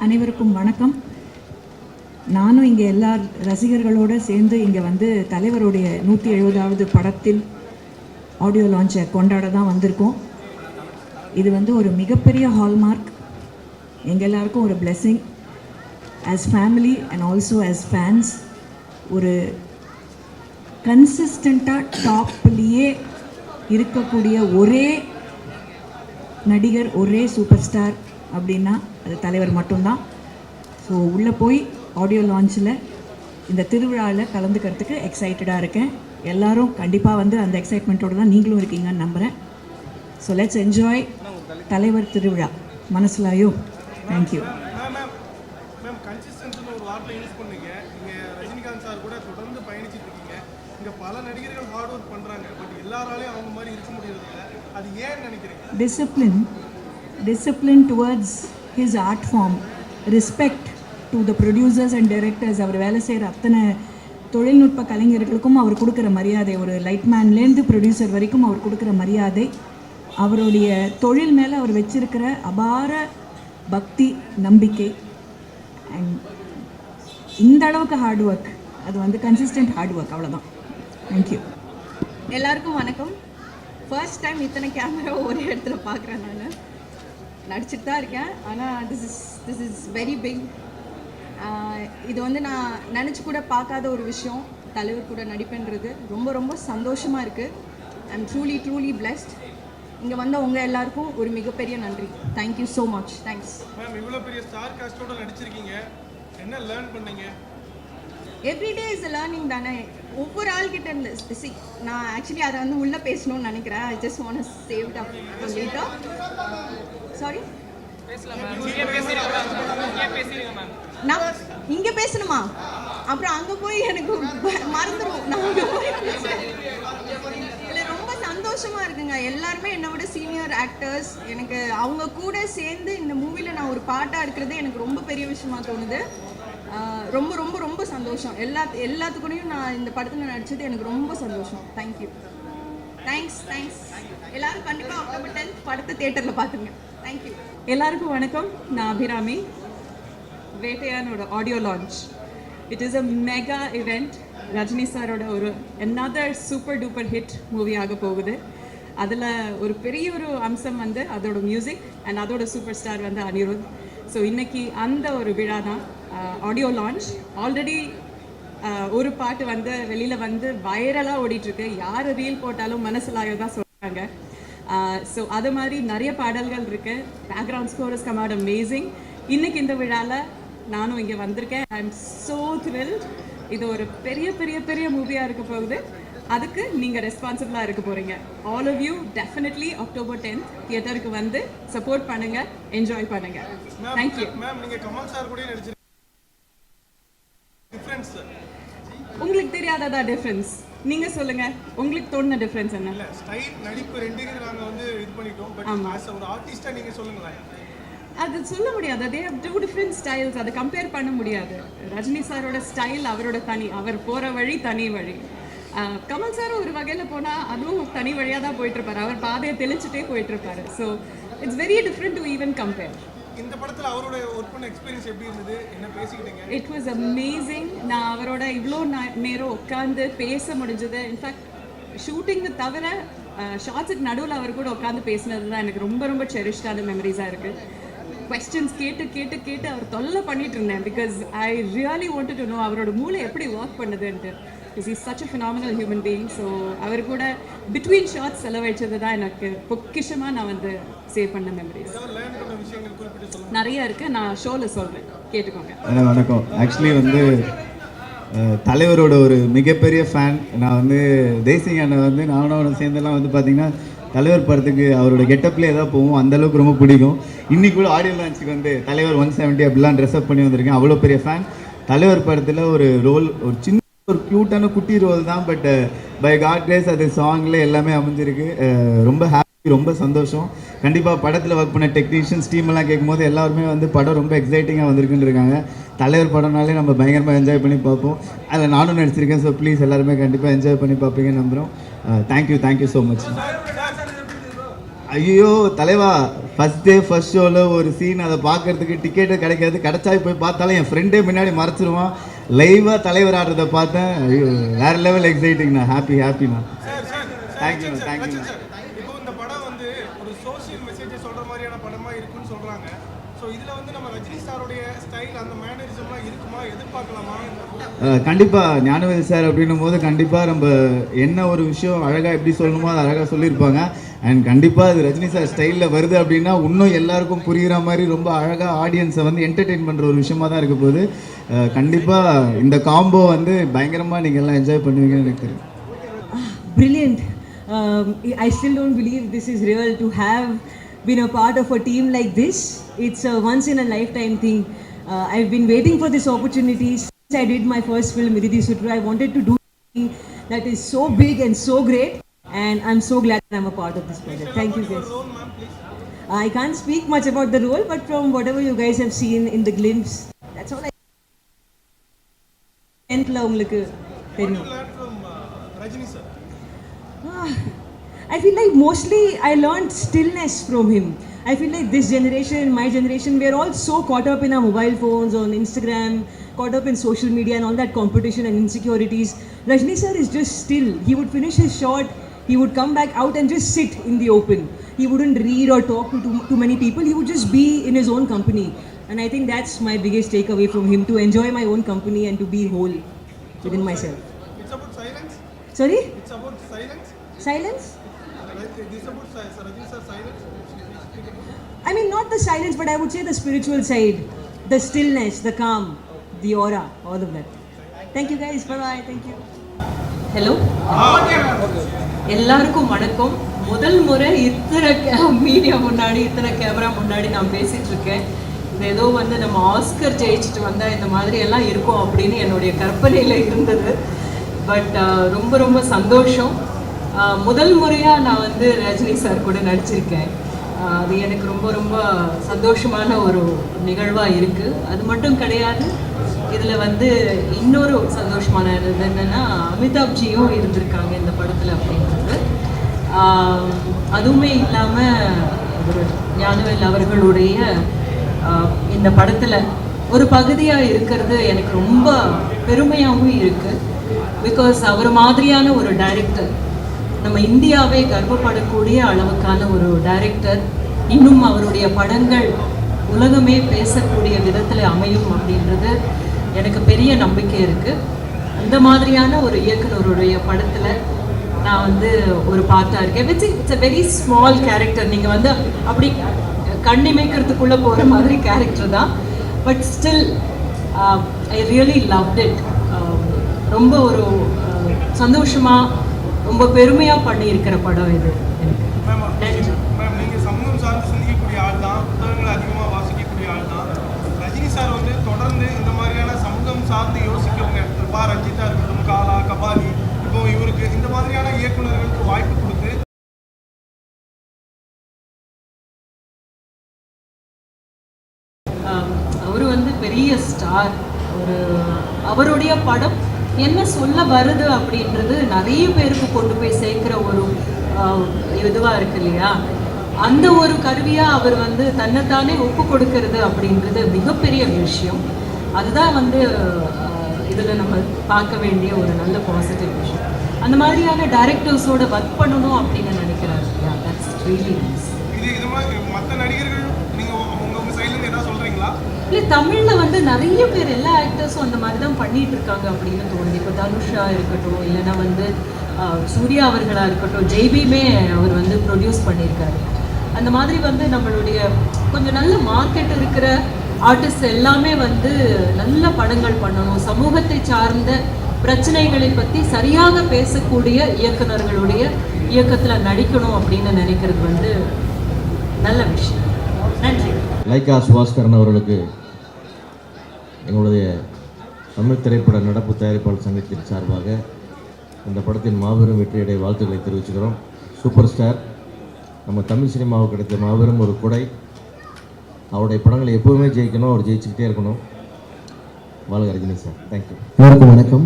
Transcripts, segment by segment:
அனைவருக்கும் வணக்கம். நானும் இங்கே எல்லா ரசிகர்களோடு சேர்ந்து இங்கே வந்து தலைவருடைய 170வது படத்தில் ஆடியோ லான்ச்சை கொண்டாட தான் வந்திருக்கோம். இது வந்து ஒரு மிகப்பெரிய ஹால்மார்க், எங்கள் எல்லாருக்கும் ஒரு blessing as family and also as fans. ஒரு கன்சிஸ்டண்ட்டாக டாப்லேயே இருக்கக்கூடிய ஒரே நடிகர், ஒரே சூப்பர் ஸ்டார் அப்படின்னா அது தலைவர் மட்டும்தான். ஸோ உள்ளே போய் ஆடியோ லான்ச்சில் இந்த திருவிழாவில் கலந்துக்கிறதுக்கு எக்ஸைட்டடாக இருக்கேன். எல்லோரும் கண்டிப்பாக வந்து அந்த எக்ஸைட்மெண்ட்டோடு தான் நீங்களும் இருக்கீங்கன்னு நம்புகிறேன். ஸோ லெட்ஸ் என்ஜாய் தலைவர் திருவிழா. மனசுலாயோ. தேங்க்யூ. மேம், கன்சிஸ்டன்ட்னு ஒரு வார்த்தை யூஸ் பண்ணீங்க. நீங்கள் ரஜினிகாந்த் சார் கூட தொடர்ந்து பயணிச்சுட்டு இருக்கீங்க. இங்கே பல நடிகர்கள் ஹார்ட் ஒர்க் பண்ணுறாங்க, பட் எல்லாராலையும் அவங்க மாதிரி இருக்க முடியறதில்ல. அது ஏன்னு நினைக்கிறீங்க? Discipline towards his art form, respect to the producers and directors. அவர் வேலை செய்கிற அத்தனை தொழில்நுட்ப கலைஞர்களுக்கும் அவர் கொடுக்குற மரியாதை, ஒரு லைட்மேன்லேருந்து ப்ரொடியூசர் வரைக்கும் அவர் கொடுக்குற மரியாதை, அவருடைய தொழில் மேலே அவர் வச்சிருக்கிற அபார பக்தி, நம்பிக்கை, அண்ட் இந்த அளவுக்கு ஹார்ட் ஒர்க், அது வந்து கன்சிஸ்டன்ட் ஹார்ட் ஒர்க், அவ்வளோதான். தேங்க்யூ. எல்லாருக்கும் வணக்கம். ஃபர்ஸ்ட் டைம் இத்தனை கேமரா ஒரே இடத்துல பார்க்குறேன். நான் நடிச்சுட்டு தான் இருக்கேன், ஆனால் திஸ் இஸ் வெரி பிக். இது வந்து நான் நினச்சி கூட பார்க்காத ஒரு விஷயம். தலைவர் கூட நடிப்புன்றது ரொம்ப ரொம்ப சந்தோஷமாக இருக்குது. I am truly blessed. இங்கே வந்த உங்கள் எல்லாருக்கும் ஒரு மிகப்பெரிய நன்றி. Thank you so much. Thanks ma'am. இவ்வளோ பெரிய ஸ்டார் காஸ்டோட நடிச்சிருக்கீங்க, என்ன லேர்ன் பண்ணீங்க? எவ்ரிடே இஸ் லேர்னிங் தானே, ஒவ்வொரு ஆள்கிட்ட இருந்து. நான் ஆக்சுவலி அதை வந்து உள்ளே பேசணும்னு நினைக்கிறேன். I just want to save it up for later. Sorry, நான் இங்கே பேசணுமா? அப்புறம் அங்கே போய் எனக்கு மறந்துடும். நான் இல்லை, ரொம்ப சந்தோஷமாக இருக்குங்க. எல்லாருமே என்னை விட சீனியர் ஆக்டர்ஸ். எனக்கு அவங்க கூட சேர்ந்து இந்த மூவியில் நான் ஒரு பாட்டாக இருக்கிறது எனக்கு ரொம்ப பெரிய விஷயமா தோணுது. ரொம்ப ரொம்ப ரொம்ப சந்தோஷம். எல்லாத்துக்கூடையும் நான் இந்த படத்தில் நடித்தது எனக்கு ரொம்ப சந்தோஷம். தேங்க்யூ. தேங்க்ஸ். எல்லோரும் கண்டிப்பாக அக்டோபர் 10 படத்தை தியேட்டரில் பார்த்துங்க. தேங்க்யூ. எல்லாருக்கும் வணக்கம். நான் அபிராமி. வேட்டையானோட audio launch, it is a mega event. Rajini சாரோட ஒரு another super duper hit movie ஆக போகுது. அதில் ஒரு பெரிய ஒரு அம்சம் வந்து அதோட மியூசிக் அண்ட் அதோட சூப்பர் ஸ்டார் வந்து அனிருத். ஸோ இன்றைக்கி அந்த ஒரு விழா தான் ஆடியோ லான்ச். ஆல்ரெடி ஒரு பாட்டு வந்து வெளியில் வந்து வைரலாக ஓடிட்டுருக்கு. யார் ரீல் போட்டாலும் மனசுலாயோ தான் சொல்கிறாங்க. ஸோ அது மாதிரி நிறைய பாடல்கள் இருக்குது. Background score is come out amazing. இன்றைக்கி இந்த விழாவில் நானும் இங்கே வந்திருக்கேன். I am so thrilled. இது ஒரு பெரிய பெரிய பெரிய மூவியாக இருக்க போகுது. அதுக்கு நீங்கள் ரெஸ்பான்சிபிளாக இருக்க போகிறீங்க. All of you definitely October 10 தியேட்டருக்கு வந்து சப்போர்ட் பண்ணுங்கள், என்ஜாய் பண்ணுங்கள். தேங்க்யூ. மேம், நீங்கள் கமல் சார் கூட நடிச்சிருக்கீங்க. டிஃபரன்ஸ் உங்களுக்கு தெரியாததா டிஃபரன்ஸ்? நீங்கள் சொல்லுங்கள், உங்களுக்கு தோணுன டிஃப்ரென்ஸ் என்ன? இல்லை, ஸ்டைல், நடிப்பு ரெண்டுக்கு நாங்கள் வந்து இது பண்ணிட்டோம். பட் ஆஸ் ஒரு ஆர்டிஸ்டாக நீங்கள் சொல்லுங்களேன். அது சொல்ல முடியாது. அதே டூ டிஃப்ரெண்ட் ஸ்டைல்ஸ், அதை கம்பேர் பண்ண முடியாது. ரஜினி சாரோட ஸ்டைல் அவரோட தனி, அவர் போகிற வழி தனி வழி. கமல் சார் ஒரு வகையில் போனால் அதுவும் தனி வழியாக தான் போயிட்டுருப்பார். அவர் பாதையை தெளிச்சுட்டே போயிட்டுருப்பாரு. So it's very different to even compare. இந்த படத்தில் அவரோட ஒர்க் பண்ண எக்ஸ்பீரியன்ஸ் எப்படி இருந்தது? என்ன பேசிக்கிட்டீங்க? It was amazing. நான் அவரோட இவ்வளோ நேரம் உட்காந்து பேச முடிஞ்சது. இன்ஃபேக்ட் ஷூட்டிங்கு தவிர ஷார்ட்ஸுக்கு நடுவில் அவர் கூட உட்காந்து பேசினது தான் எனக்கு ரொம்ப ரொம்ப செரிஷ்டான மெமரிஸாக இருக்குது. கொஸ்டின்ஸ் கேட்டு அவர் தொல்லை பண்ணிட்டு இருந்தேன். Because I really wanted to know அவரோட மூளை எப்படி ஒர்க் பண்ணுதுன்ட்டு. Because is such a phenomenal human being. So அவர் கூட பிட்வீன் ஷார்ட்ஸ் செலவழிச்சது தான் எனக்கு பொக்கிஷமாக நான் வந்து சேவ் பண்ண மெமரிஸ். நிறைய இருக்குது, நான் ஷோவில் சொல்கிறேன், கேட்டுக்கோங்க. வணக்கம். ஆக்சுவலி வந்து தலைவரோட ஒரு மிகப்பெரிய ஃபேன். நான் வந்து தேசிங் அண்ணன் வந்து நானும் சேர்ந்தெல்லாம் வந்து பார்த்திங்கன்னா தலைவர் படத்துக்கு அவரோட கெட்டப்லேயே தான் போவோம். அந்தளவுக்கு ரொம்ப பிடிக்கும். இன்றைக்கி கூட ஆடியோ லான்ச்சுக்கு வந்து தலைவர் 170 அப்படிலாம் ட்ரெஸ்அப் பண்ணி வந்திருக்கேன். அவ்வளோ பெரிய ஃபேன். தலைவர் படத்தில் ஒரு ரோல், ஒரு சின்ன ஒரு க்யூட்டான குட்டி ரோல் தான். பட் பை காட் கிரேஸ் அது சாங்கில் எல்லாமே அமைஞ்சிருக்கு. ரொம்ப ஹாப்பி, ரொம்ப சந்தோஷம். கண்டிப்பாக படத்தில் ஒர்க் பண்ண டெக்னீஷியன்ஸ் டீமெல்லாம் கேட்கும்போது எல்லாருமே வந்து படம் ரொம்ப எக்ஸைட்டிங்காக வந்திருக்குன்னு இருக்காங்க. தலைவர் படம்னாலே நம்ம பயங்கரமாக என்ஜாய் பண்ணி பார்ப்போம். அதில் நானும் நடிச்சிருக்கேன். ஸோ ப்ளீஸ் எல்லாருமே கண்டிப்பாக என்ஜாய் பண்ணி பார்ப்பீங்கன்னு நம்புகிறோம். Thank you so much. ஐயோ தலைவா, ஃபஸ்ட் டே ஃபஸ்ட் ஷோவில் ஒரு சீன், அதை பார்க்கறதுக்கு டிக்கெட்டு கிடைக்காது. கிடைச்சா போய் பார்த்தாலும் என் ஃப்ரெண்டே முன்னாடி மறைச்சிருவான். லைவாக தலைவர் ஆடுறதை பார்த்தேன். ஐயோ வேறு லெவல் எக்ஸைட்டிங்ண்ணா. ஹாப்பிண்ணா. தேங்க்யூண்ணா. இப்போ இந்த படம் வந்து ஒரு சோஷியல் மெசேஜை சொல்கிற மாதிரியான படமாக இருக்குன்னு சொல்கிறாங்க. ஸோ இதில் வந்து நம்ம ரஜினி சாருடைய ஸ்டைல், அந்த மேனரிசம்லாம் இருக்குமா, எதிர்பார்க்கலாமா? கண்டிப்பாக ஞானவேல் சார் அப்படின்னும் போது கண்டிப்பாக நம்ம என்ன ஒரு விஷயம் அழகாக எப்படி சொல்லணுமோ அதை அழகாக சொல்லியிருப்பாங்க. அண்ட் கண்டிப்பாக அது ரஜினி சார் ஸ்டைலில் வருது அப்படின்னா இன்னும் எல்லாருக்கும் புரிகிற மாதிரி ரொம்ப அழகாக ஆடியன்ஸை வந்து என்டர்டெயின் பண்ணுற ஒரு விஷயமாக தான் இருக்க போகுது. கண்டிப்பாக இந்த காம்போ வந்து பயங்கரமாக நீங்கள் எல்லாம் என்ஜாய் பண்ணுவீங்கன்னு எனக்கு தெரியும். Brilliant. I still don't believe this is real to have been a part of a team like this. It's a once in a lifetime thing. I've been waiting for this opportunity since I did my first film, Ididi Sutru. I wanted to do something that is so big and so great, and I'm so glad that I'm a part of this project. Thank you guys. I can't speak much about the role, but from whatever you guys have seen in the glimpse, that's all I la ungalku theriyum. Rajini sir, I feel like mostly I learned stillness from him. I feel like this generation, my generation, we are all so caught up in our mobile phones, on Instagram, caught up in social media and all that competition and insecurities. Rajni sir is just still. He would finish his shot, he would come back out and just sit in the open. He wouldn't read or talk to too many people. He would just be in his own company. And I think that's my biggest takeaway from him, to enjoy my own company and to be whole within myself. it's about silence. Sorry? It's about silence. Silence? This about Rajini sir silence. I mean, not the silence, but I would say the spiritual side, the stillness, the calm, the aura, all of that. Thank you guys. Bye-bye. Thank you. Hello, எல்லாருக்கும் வணக்கம். முதல் முறை இத்தனை media முன்னாடி, இத்தனை camera முன்னாடி நான் பேசிகிட்டு இருக்கேன். இது ஏதோ வந்து நம்ம ஆஸ்கர் ஜெயிச்சுட்டு வந்தால் இந்த மாதிரி எல்லாம் இருக்கும் அப்படின்னு என்னுடைய கற்பனையில் இருந்தது. பட் ரொம்ப ரொம்ப சந்தோஷம். முதல் முறையாக நான் வந்து ரஜினி சார் கூட நடிச்சிருக்கேன். அது எனக்கு ரொம்ப ரொம்ப சந்தோஷமான ஒரு நிகழ்வாக இருக்குது. அது மட்டும் கிடையாது, இதில் வந்து இன்னொரு சந்தோஷமான இது என்னென்னா, அமிதாப்ஜியும் இருந்திருக்காங்க இந்த படத்தில் அப்படின்றது. அதுவுமே இல்லாமல் ஒரு ஞானவேல் அவர்களுடைய இந்த படத்தில் ஒரு பகுதியாக இருக்கிறது எனக்கு ரொம்ப பெருமையாகவும் இருக்குது. பிகாஸ் அவர் மாதிரியான ஒரு டைரக்டர், நம்ம இந்தியாவே கர்வப்படக்கூடிய அளவுக்கான ஒரு டைரக்டர், இன்னும் அவருடைய படங்கள் உலகமே பேசக்கூடிய விதத்தில் அமையும் அப்படின்றது எனக்கு பெரிய நம்பிக்கை இருக்குது. அந்த மாதிரியான ஒரு இயக்குனருடைய படத்தில் நான் வந்து ஒரு பார்ட்டாக இருக்கேன். It's a very small character. நீங்கள் வந்து அப்படி கண்ணிமைக்கிறதுக்குள்ளே போகிற மாதிரி கேரக்டர் தான். But still I really loved it. ரொம்ப ஒரு சந்தோஷமாக, ரொம்ப பெருமையாக பண்ணியிருக்கிற படம் இது எனக்கு. மேம், நீங்கள் சமூகம் சார்ந்து சிந்திக்கக்கூடிய ஆள் தான், புத்தகங்களை அதிகமாக வாசிக்கக்கூடிய ஆள் தான். ரஜினி சார் வந்து தொடர்ந்து இந்த மாதிரியான சமூகம் சார்ந்து யோசிக்கிறவங்க, ரஞ்சிதா இருக்கட்டும், காலா, கபாலி, இப்போ இவருக்கு இந்த மாதிரியான இயக்குநர்களுக்கு வாய்ப்பு கொடுத்து அவர் வந்து பெரிய ஸ்டார். அவருடைய படம் என்ன சொல்ல வருது அப்படின்றது நிறைய பேருக்கு கொண்டு போய் சேர்க்குற ஒரு இதுவாக இருக்கு இல்லையா? அந்த ஒரு கருவியாக அவர் வந்து தன்னைத்தானே ஒப்பு கொடுக்கறது அப்படின்றது மிகப்பெரிய விஷயம். அதுதான் வந்து இதில் நம்ம பார்க்க வேண்டிய ஒரு நல்ல பாசிட்டிவ் விஷயம். அந்த மாதிரியான டைரக்டர்ஸோட ஒர்க் பண்ணணும் அப்படின்னு நினைக்கிறாரு இல்லையா? That's really nice. இது மாதிரி மற்ற நடிகர்கள் நீங்கள் உங்கள் சைட்லேருந்து என்ன சொல்கிறீங்களா? இல்லை, தமிழில் வந்து நிறைய பேர், எல்லா ஆக்டர்ஸும் அந்த மாதிரி தான் பண்ணிகிட்டு இருக்காங்க அப்படின்னு தோணுது. இப்போ தனுஷா இருக்கட்டும், இல்லைன்னா வந்து சூர்யா அவர்களாக இருக்கட்டும், ஜெய்பியுமே அவர் வந்து ப்ரொடியூஸ் பண்ணியிருக்காரு. அந்த மாதிரி வந்து நம்மளுடைய கொஞ்சம் நல்ல மார்க்கெட் இருக்கிற ஆர்டிஸ்ட் எல்லாமே வந்து நல்ல படங்கள் பண்ணணும், சமூகத்தை சார்ந்த பிரச்சனைகளை பற்றி சரியாக பேசக்கூடிய இயக்குநர்களுடைய இயக்கத்தில் நடிக்கணும் அப்படின்னு நினைக்கிறது வந்து நல்ல விஷயம். நன்றி. லைக்கா சுபாஸ்கரன் அவர்களுக்கு எங்களுடைய தமிழ் திரைப்பட நடப்பு தயாரிப்பாளர் சங்கத்தின் சார்பாக இந்த படத்தின் மாபெரும் வெற்றியடை வாழ்த்துக்களை தெரிவிச்சுக்கிறோம். சூப்பர் ஸ்டார், நம்ம தமிழ் சினிமாவுக்கு கிடைத்த மாபெரும் ஒரு கொடை. அவருடைய படங்களை எப்போவுமே ஜெயிக்கணும், அவர் ஜெயிச்சுக்கிட்டே இருக்கணும். வாழ்க ரஜினி சார். தேங்க்யூ. எல்லாருக்கும் வணக்கம்.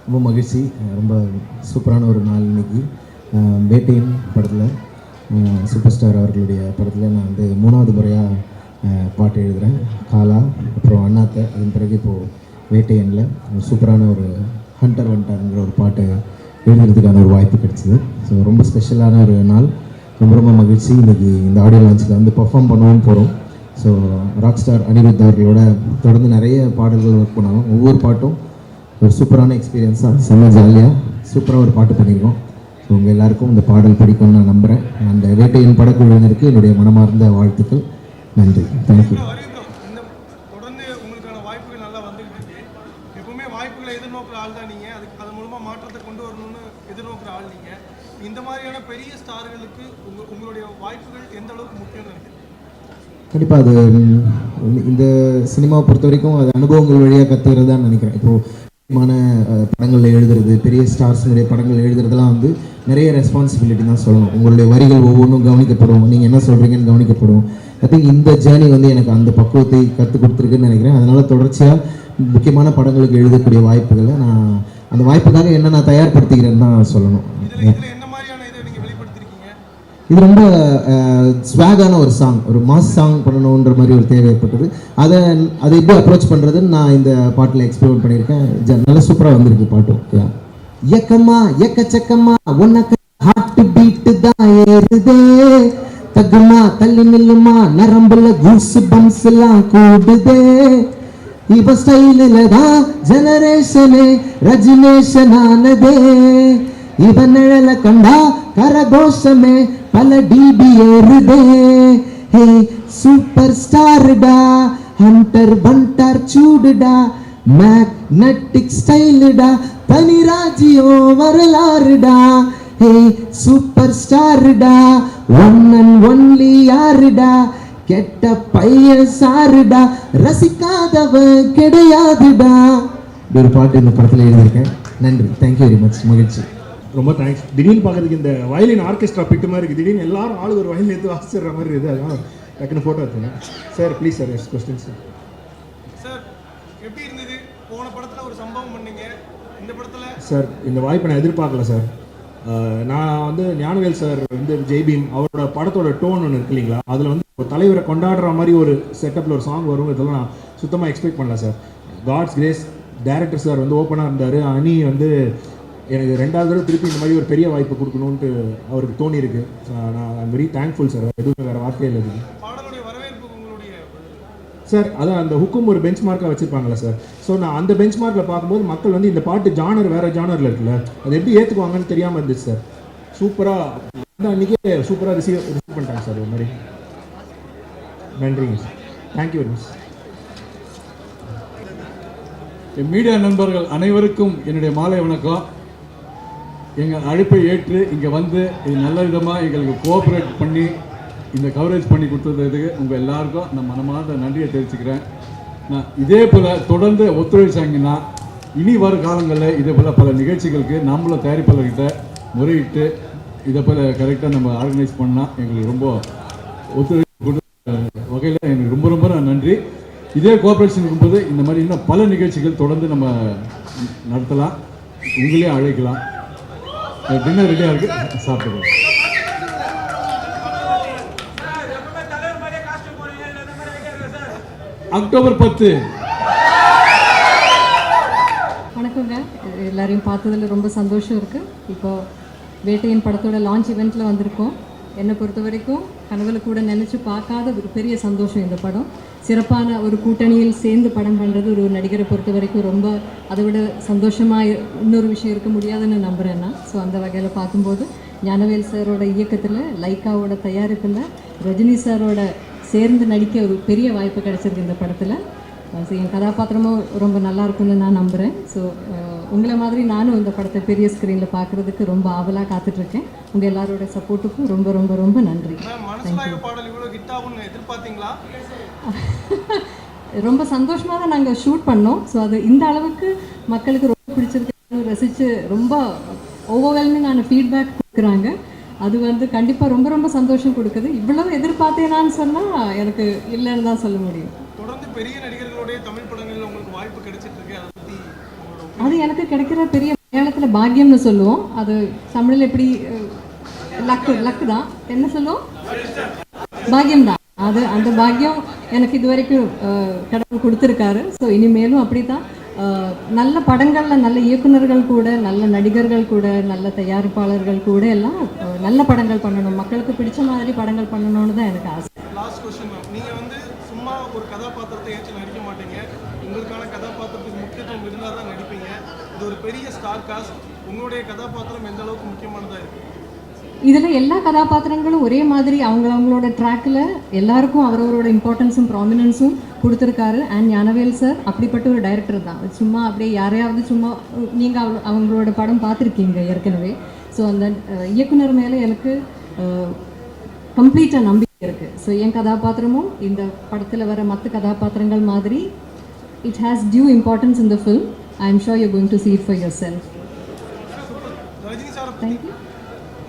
ரொம்ப மகிழ்ச்சி. ரொம்ப சூப்பரான ஒரு நாள் இன்னைக்கு. வேட்டையின் படத்தில் சூப்பர் ஸ்டார் அவர்களுடைய படத்தில் நான் வந்து 3வது முறையாக பாட்டு எழுதுகிறேன். காலா, அப்புறம் அண்ணாத்தை, அதன் பிறகு இப்போது வேட்டையனில் சூப்பரான ஒரு ஹண்டர் வண்டர்ங்கிற ஒரு பாட்டு எழுதுறதுக்கான ஒரு வாய்ப்பு கிடைச்சிது. ஸோ ரொம்ப ஸ்பெஷலான ஒரு நாள். ரொம்ப ரொம்ப மகிழ்ச்சி. இன்றைக்கி இந்த ஆடியோ லான்ச்சில் வந்து பெர்ஃபார்ம் பண்ணவும் போகிறோம். ஸோ ராக் ஸ்டார் அனிருத் அவர்களோட தொடர்ந்து நிறைய பாடல்கள் ஒர்க் பண்ணாலும் ஒவ்வொரு பாட்டும் ஒரு சூப்பரான எக்ஸ்பீரியன்ஸாக செம்ம ஜாலியாக சூப்பராக ஒரு பாட்டு பண்ணியிருக்கோம். ஸோ உங்கள் எல்லாருக்கும் இந்த பாடல் பிடிக்கும்னு நான் நம்புகிறேன். அந்த வேட்டையின் படக்குழுவினருக்கு என்னுடைய மனமார்ந்த வாழ்த்துக்கள். நன்றி. தேங்க்யூ. இந்த தொடர்ந்து உங்களுக்கான வாய்ப்புகள் நல்லா வந்துகிட்டு இருக்கு. எப்பவுமே வாய்ப்புகளை எதிர்நோக்கிற ஆள் தான் நீங்கள். அது மூலமாக மாற்றத்தை கொண்டு வரணும்னு எதிர்நோக்கிற ஆள் நீங்கள். இந்த மாதிரியான பெரிய ஸ்டார்களுக்கு உங்களுடைய வாய்ப்புகள் எந்த அளவுக்கு முக்கியம்னு நினைக்கிறீங்க? கண்டிப்பாக அது இந்த சினிமாவை பொறுத்த வரைக்கும் அது அனுபவங்கள் வழியாக கற்றுக்கிறது தான் நினைக்கிறேன். இப்போது படங்களில் எழுதுறது, பெரிய ஸ்டார்ஸினுடைய படங்கள் எழுதுறதுலாம் வந்து நிறைய ரெஸ்பான்சிபிலிட்டி தான் சொல்லணும். உங்களுடைய வரிகள் ஒவ்வொன்றும் கவனிக்கப்படும், நீங்கள் என்ன சொல்கிறீங்கன்னு கவனிக்கப்படும். ஐ திங்க் இந்த ஜேர்னி வந்து எனக்கு அந்த பக்குவத்தை கற்றுக் கொடுத்துருக்குன்னு நினைக்கிறேன். அதனால் தொடர்ச்சியாக முக்கியமான படங்களுக்கு எழுதக்கூடிய வாய்ப்புகளை நான் அந்த வாய்ப்புக்காக என்ன நான் தயார்படுத்திக்கிறேன்னு தான் சொல்லணும். இது ரொம்ப ஸ்வாகான ஒரு சாங், ஒரு மாஸ் சாங் பண்ணணுன்ற மாதிரி ஒரு தேவை ஏற்பட்டது. அதை எப்படி அப்ரோச் பண்ணுறதுன்னு நான் இந்த பாட்டில் எக்ஸ்பெரிமெண்ட் பண்ணியிருக்கேன். நல்லா சூப்பராக வந்திருக்கு பாட்டும். எக்கம்மா எக்கச்சக்கம்மா உனக்கு ஹார்ட் பீட்டு தான் ஏறுதே, தகுமா தள்ளி நில்லுமா நரம்புல கூஸ் பம்ஸ் எல்லாம் கூடுதே, இவ ஸ்டைலில் தான் ஜெனரேஷனே ரஜினேஷன் ஆனதே, இவன் நிழல கண்டா கரகோஷமே பல டிபி ஏறுதே, ஹே சூப்பர் ஸ்டார்டா ஹண்டர் பண்டர் சூடுடா மேக்னெட்டிக் ஸ்டைலுடா தனி ராஜ்யம் வரலாறுடா, ஹே சூப்பர் ஸ்டார்டா ஒன் அண்ட் ஒன்லி யாருடா கெட்ட பையன் சாருடா ரசிக்காதவன் கிடையாதுடா. ஒரு பாட்டு இந்த படத்தில் எழுதியிருக்கேன். நன்றி. Thank you very much. மகிழ்ச்சி. ரொம்ப தேங்க்ஸ். திடீர்னு பார்க்குறதுக்கு இந்த வயலின் ஆர்கெஸ்ட்ரா பிட்டு மாதிரி இருக்குது. திடீர்னு எல்லாரும் ஆளுக்கு ஒரு வயலின் எடுத்து வாசிச்சிடுற மாதிரி இருக்குது. அதனால் டக்குன்னு ஃபோட்டோ எடுத்துங்க sir. Please sir, S question sir. Sir எப்படி இருந்தது? போன படத்தில் ஒரு சம்பவம் பண்ணீங்க, இந்த படத்தில்? சார் இந்த வாய்ப்பை நான் எதிர்பார்க்கல சார். நான் வந்து ஞானவேல் சார் வந்து ஜெய்பீம் அவரோட படத்தோட டோன் ஒன்று இருக்கு இல்லைங்களா, அதில் வந்து ஒரு தலைவரை கொண்டாடுற மாதிரி ஒரு செட்டப்பில் ஒரு சாங் வரும். இதெல்லாம் நான் சுத்தமாக எக்ஸ்பெக்ட் பண்ணல sir. God's grace. Director sir வந்து ஓப்பனாக இருந்தார். அனி வந்து எனக்கு 2வது தடவை திருப்பி இந்த மாதிரி ஒரு பெரிய வாய்ப்பு கொடுக்கணுன்ட்டு அவருக்கு தோணியிருக்கு. நான் ஐம் வெரி தேங்க்ஃபுல் சார். எதுவும் வேறு வார்த்தையில் இருக்குது சார். அதான் அந்த ஹுக்கும் ஒரு பெஞ்ச் மார்க்காக வச்சுருப்பாங்களே சார். ஸோ நான் அந்த பெஞ்ச் மார்க்கில் பார்க்கும்போது மக்கள் வந்து இந்த பாட்டு ஜானர் வேறு ஜானரில் இருக்குல்ல, அது எப்படி ஏற்றுக்குவாங்கன்னு தெரியாமல் இருந்துச்சு சார். சூப்பராக அன்றைக்கே சூப்பராக ரிசீவ் பண்ணிட்டாங்க சார். ஒரு மாதிரி நன்றிங்க சார். Thank you very much. என் மீடியா நண்பர்கள் அனைவருக்கும் என்னுடைய மாலை வணக்கம். எங்கள் அழைப்பை ஏற்று இங்கே வந்து இது நல்ல விதமாக எங்களுக்கு கோஆப்ரேட் பண்ணி இந்த கவரேஜ் பண்ணி கொடுத்ததுக்கு உங்கள் எல்லாருக்கும் நான் மனமார்ந்த நன்றியை தெரிவிச்சுக்கிறேன். நான் இதே போல் தொடர்ந்து ஒத்துழைச்சாங்கன்னா இனி வரும் காலங்களில் இதே போல் பல நிகழ்ச்சிகளுக்கு நம்மளும் தயாரிப்பாளர்கிட்ட முறையிட்டு இதை போல் கரெக்டாக நம்ம ஆர்கனைஸ் பண்ணால் எங்களுக்கு ரொம்ப ஒத்துழைப்பு வகையில் எனக்கு ரொம்ப ரொம்ப நன்றி. இதே கோஆப்ரேஷன் இருக்கும்போது இந்த மாதிரி இன்னும் பல நிகழ்ச்சிகள் தொடர்ந்து நம்ம நடத்தலாம். உங்களே அழைக்கலாம். டின்னர் ரெடியாக இருக்குது, சாப்பிடுவோம். அக்டோபர் 10. வணக்கங்க. எல்லாரையும் பார்த்ததில் ரொம்ப சந்தோஷம் இருக்குது. இப்போ வேட்டையின் படத்தோட லான்ச் ஈவெண்ட்டில் வந்திருக்கோம். என்னை பொறுத்த வரைக்கும் கனவுல கூட நினச்சி பார்க்காத ஒரு பெரிய சந்தோஷம் இந்த படம். சிறப்பான ஒரு கூட்டணியில் சேர்ந்து படம் பண்ணுறது ஒரு நடிகரை பொறுத்த வரைக்கும் ரொம்ப அதை விட சந்தோஷமாக இன்னொரு விஷயம் இருக்க முடியாதுன்னு நம்புகிறேன் நான். ஸோ அந்த வகையில் பார்க்கும்போது ஞானவேல் சாரோட இயக்கத்தில், லைக்காவோட தயாரிப்பில், ரஜினி சாரோட சேர்ந்து நடிக்க ஒரு பெரிய வாய்ப்பு கிடச்சிருக்கு இந்த படத்தில். ஸோ என் கதாபாத்திரமும் ரொம்ப நல்லா இருக்குன்னு நான் நம்புகிறேன். ஸோ உங்களை மாதிரி நானும் இந்த படத்தை பெரிய ஸ்க்ரீனில் பார்க்குறதுக்கு ரொம்ப ஆவலாக காத்துட்ருக்கேன். உங்கள் எல்லாரோட சப்போர்ட்டுக்கும் ரொம்ப ரொம்ப ரொம்ப நன்றி. ரொம்ப சந்தோஷமாக தான் நாங்கள் ஷூட் பண்ணோம். ஸோ அது இந்த அளவுக்கு மக்களுக்கு ரொம்ப பிடிச்சிருக்கு, ரசித்து ரொம்ப ஓவர்வெல்மிங்கான ஃபீட்பேக் கொடுக்குறாங்க. அது வந்து கண்டிப்பாக ரொம்ப ரொம்ப சந்தோஷம் கொடுக்குது. இவ்வளவு எதிர்பார்த்தேனான்னு சொன்னால் எனக்கு இல்லைன்னு தான் சொல்ல முடியும். தொடர்ந்து பெரிய நடிகர்களுடைய தமிழ் படங்களில் அது எனக்கு கிடைக்கிற பெரிய மலையாளத்தில் பாக்கியம்னு சொல்லுவோம். அது தமிழில் எப்படி லக்கு தான் என்ன சொல்லுவோம், பாக்கியம் தான். அது அந்த பாக்கியம் எனக்கு இது வரைக்கும் கடவுள் கொடுத்துருக்காரு. ஸோ இனிமேலும் அப்படி தான் நல்ல படங்களில் நல்ல இயக்குனர்கள் கூட, நல்ல நடிகர்கள் கூட, நல்ல தயாரிப்பாளர்கள் கூட எல்லாம் நல்ல படங்கள் பண்ணணும், மக்களுக்கு பிடிச்ச மாதிரி படங்கள் பண்ணணும்னு தான் எனக்கு ஆசை. லாஸ்ட் கொஸ்டின் மேம், நீங்கள் வந்து சும்மா ஒரு கதாபாத்திரத்தை ஏற்று நடிக்க மாட்டீங்க, உங்களுக்கான கதாபாத்திரத்துக்கு முக்கியத்துவம் இருந்தால் தான் நடிப்பீங்க. இது ஒரு பெரிய ஸ்டார் காஸ்ட், உங்களுடைய கதாபாத்திரம் எந்த அளவுக்கு முக்கியமானதாக இருக்குது? இதில் எல்லா கதாபாத்திரங்களும் ஒரே மாதிரி அவங்களோட ட்ராக்கில் எல்லாருக்கும் அவரவரோட இம்பார்ட்டன்ஸும் ப்ராமினன்ஸும் கொடுத்துருக்காரு. அண்ட் ஞானவேல் சார் அப்படிப்பட்ட ஒரு டைரக்டர் தான். சும்மா அப்படியே யாரையாவது சும்மா நீங்கள் அவங்களோட படம் பார்த்துருக்கீங்க ஏற்கனவே. ஸோ அந்த இயக்குனர் மேலே எனக்கு கம்ப்ளீட்டாக நம்பிக்கை இருக்குது. ஸோ என் கதாபாத்திரமும் இந்த படத்தில் வர மற்ற கதாபாத்திரங்கள் மாதிரி it has due importance in the film. I am sure you going to see it for yourself. Rajini sir,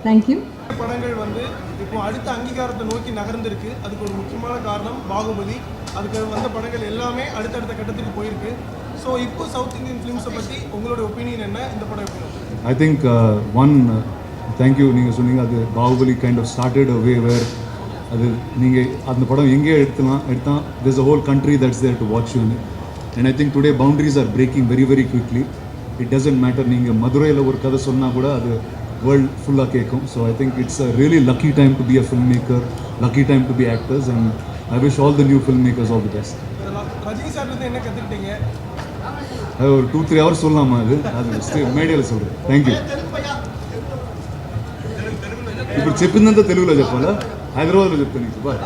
thank you. படங்கள் வந்து இப்போ அடுத்த அங்கீகாரத்தை நோக்கி நகர்ந்திருக்கு. அதுக்கு ஒரு முக்கியமான காரணம் பாகுபலி. அதுக்கு வந்த படங்கள் எல்லாமே அடுத்தடுத்த கட்டத்துக்கு போயிருக்கு. ஸோ இப்போ சவுத் இந்தியன் ஃபிலிம்ஸை பற்றி உங்களோட ஒப்பீனியன் என்ன? இந்த படம் எப்படி? I think thank you. நீங்கள் சொன்னீங்க அது பாகுபலி கைண்ட் ஆஃப் ஸ்டார்டட் வே வேர் அது நீங்கள் அந்த படம் எங்கே எடுத்தால் there's a whole country that's there to watch you. And I think today boundaries are breaking very very quickly. It doesn't matter நீங்கள் மதுரையில் ஒரு கதை சொன்னால் கூட அது வேர்ல்ட் ஃபுல்லாக கேட்கும். So I think it's a really lucky time to be a filmmaker, lucky time to be actors, and I wish all the new filmmakers all the best. Rajini sir வந்து என்ன கற்றுக்கிட்டீங்க? அது ஒரு 2-3 hours சொல்லலாமா? அது మేడియాలో சொல்கிறேன். Thank you. ఇప్పుడు చెప్పిందంతా తెలుగులో చెప్పాలా? హైదరాబాద్లో చెప్తాను నీకు. బాయ్.